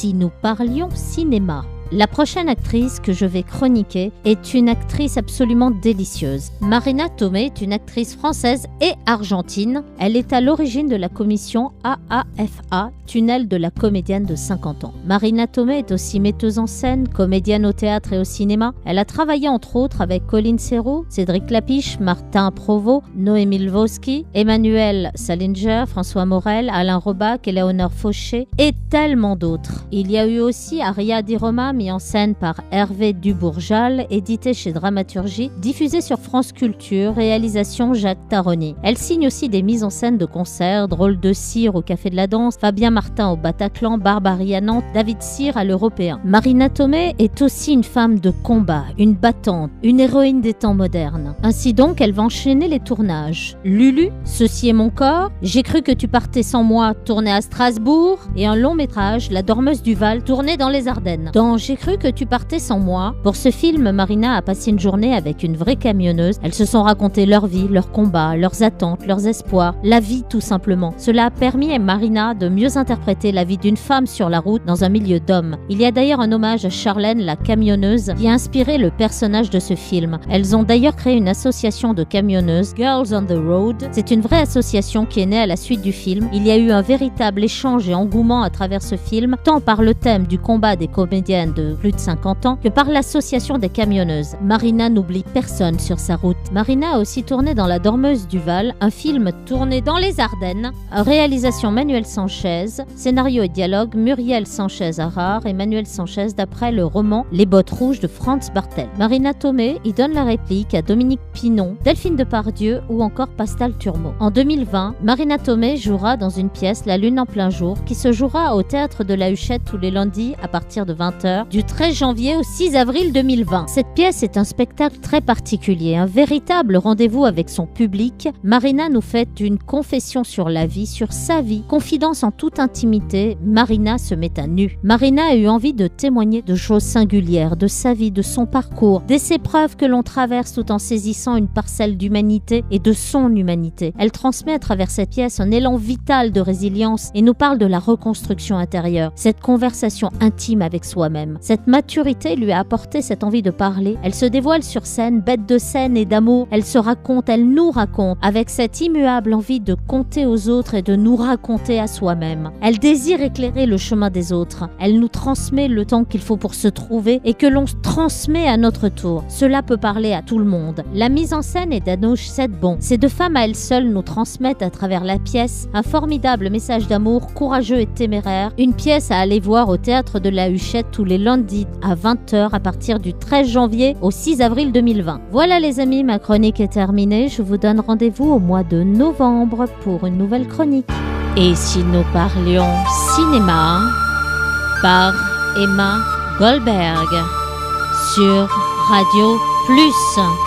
si nous parlions cinéma. La prochaine actrice que je vais chroniquer est une actrice absolument délicieuse. Marina Tomei est une actrice française et argentine. Elle est à l'origine de la commission AAFA, tunnel de la comédienne de 50 ans. Marina Tomei est aussi metteuse en scène, comédienne au théâtre et au cinéma. Elle a travaillé entre autres avec Colin Serrault, Cédric Lapiche, Martin Provost, Noémie Lvovsky, Emmanuel Salinger, François Morel, Alain Robach, Éléonore Fauché et tellement d'autres. Il y a eu aussi Aria Di Roma, mis en scène par Hervé Dubourjal, édité chez Dramaturgie, diffusé sur France Culture, réalisation Jacques Taroni. Elle signe aussi des mises en scène de concerts, Drôle de Cire au Café de la Danse, Fabien Martin au Bataclan, Barbarie à Nantes, David Cyr à l'Européen. Marina Tomei est aussi une femme de combat, une battante, une héroïne des temps modernes. Ainsi donc, elle va enchaîner les tournages. Lulu, Ceci est mon corps, J'ai cru que tu partais sans moi, tourné à Strasbourg, et un long métrage, La dormeuse du Val, tourné dans les Ardennes. Dans J'ai cru que tu partais sans moi, pour ce film, Marina a passé une journée avec une vraie camionneuse. Elles se sont racontées leur vie, leurs combats, leurs attentes, leurs espoirs, la vie tout simplement. Cela a permis à Marina de mieux interpréter la vie d'une femme sur la route dans un milieu d'hommes. Il y a d'ailleurs un hommage à Charlène, la camionneuse, qui a inspiré le personnage de ce film. Elles ont d'ailleurs créé une association de camionneuses, Girls on the Road. C'est une vraie association qui est née à la suite du film. Il y a eu un véritable échange et engouement à travers ce film, tant par le thème du combat des comédiennes de plus de 50 ans que par l'association des camionneuses. Marina n'oublie personne sur sa route. Marina a aussi tourné dans La dormeuse du Val, un film tourné dans les Ardennes, réalisation Manuel Sanchez, scénario et dialogue Muriel Sanchez-Harrar et Manuel Sanchez d'après le roman Les bottes rouges de Franz Bartel. Marina Tomei y donne la réplique à Dominique Pinon, Delphine Depardieu ou encore Pascal Turmot. En 2020, Marina Tomei jouera dans une pièce La lune en plein jour qui se jouera au théâtre de la Huchette tous les lundis à partir de 20h du 13 janvier au 6 avril 2020. Cette pièce est un spectacle très particulier, un véritable rendez-vous avec son public. Marina nous fait une confession sur la vie, sur sa vie. Confidence en toute intimité, Marina se met à nu. Marina a eu envie de témoigner de choses singulières, de sa vie, de son parcours, des épreuves que l'on traverse tout en saisissant une parcelle d'humanité et de son humanité. Elle transmet à travers cette pièce un élan vital de résilience et nous parle de la reconstruction intérieure, cette conversation intime avec soi-même. Cette maturité lui a apporté cette envie de parler. Elle se dévoile sur scène, bête de scène et d'amour. Elle se raconte, elle nous raconte, avec cette immuable envie de conter aux autres et de nous raconter à soi-même. Elle désire éclairer le chemin des autres. Elle nous transmet le temps qu'il faut pour se trouver et que l'on transmet à notre tour. Cela peut parler à tout le monde. La mise en scène est d'Anouche Sedbon. Ces deux femmes à elles seules nous transmettent à travers la pièce un formidable message d'amour courageux et téméraire. Une pièce à aller voir au théâtre de la Huchette tous les lundis à 20h à partir du 13 janvier au 6 avril 2020. Voilà les amis, ma chronique est terminée. Je vous donne rendez-vous au mois de novembre pour une nouvelle chronique. Et si nous parlions cinéma par Emma Goldberg sur Radio Plus.